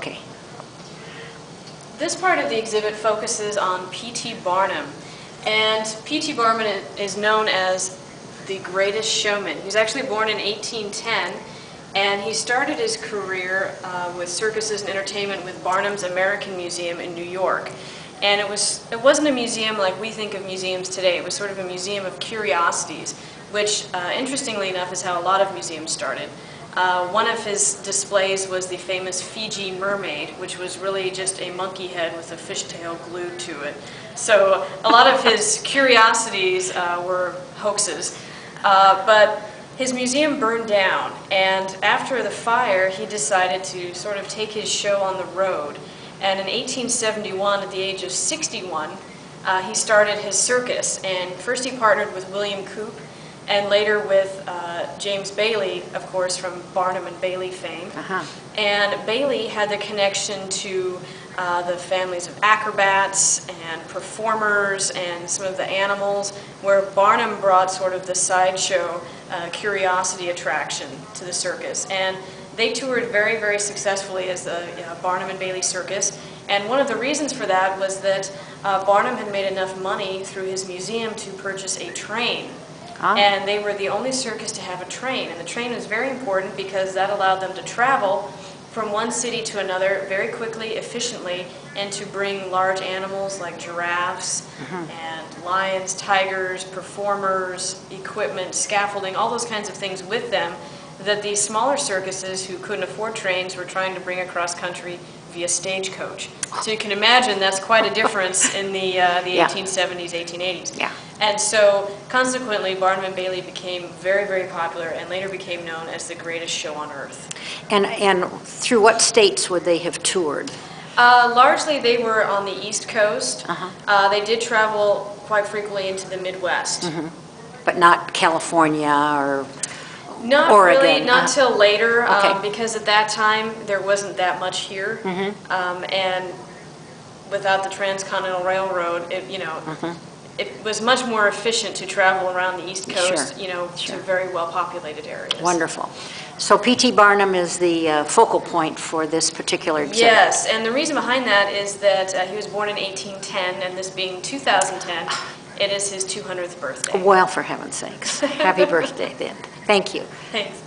Okay. This part of the exhibit focuses on P.T. Barnum. And P.T. Barnum is known as the greatest showman. He was actually born in 1810, and he started his career with circuses and entertainment with Barnum's American Museum in New York. And it wasn't a museum like we think of museums today. It was sort of a museum of curiosities, which, interestingly enough, is how a lot of museums started. One of his displays was the famous Fiji mermaid, which was really just a monkey head with a fishtail glued to it. So a lot of his curiosities were hoaxes. But his museum burned down, and after the fire, he decided to sort of take his show on the road. And in 1871, at the age of 61, he started his circus. And first he partnered with William Coop, and later with James Bailey, of course, from Barnum and Bailey fame. And Bailey had the connection to the families of acrobats and performers and some of the animals, where Barnum brought sort of the sideshow curiosity attraction to the circus. And they toured very, very successfully as the Barnum and Bailey Circus. And one of the reasons for that was that Barnum had made enough money through his museum to purchase a train. And they were the only circus to have a train. And the train was very important because that allowed them to travel from one city to another very quickly, efficiently, and to bring large animals like giraffes and lions, tigers, performers, equipment, scaffolding, all those kinds of things with them that these smaller circuses who couldn't afford trains were trying to bring across country via stagecoach. So you can imagine that's quite a difference in the 1870s, 1880s. Yeah. And so consequently, Barnum and Bailey became very, very popular and later became known as the greatest show on earth. And through what states would they have toured? Largely they were on the East Coast. They did travel quite frequently into the Midwest. But not California or Not Oregon. really, not till later, Okay. because at that time there wasn't that much here, and without the Transcontinental Railroad, it was much more efficient to travel around the East Coast, to very well-populated areas. Wonderful. So P.T. Barnum is the focal point for this particular exhibit. Yes, and the reason behind that is that he was born in 1810, and this being 2010, it is his 200th birthday. Well, for heaven's sakes. Happy birthday then. Thank you. Thanks.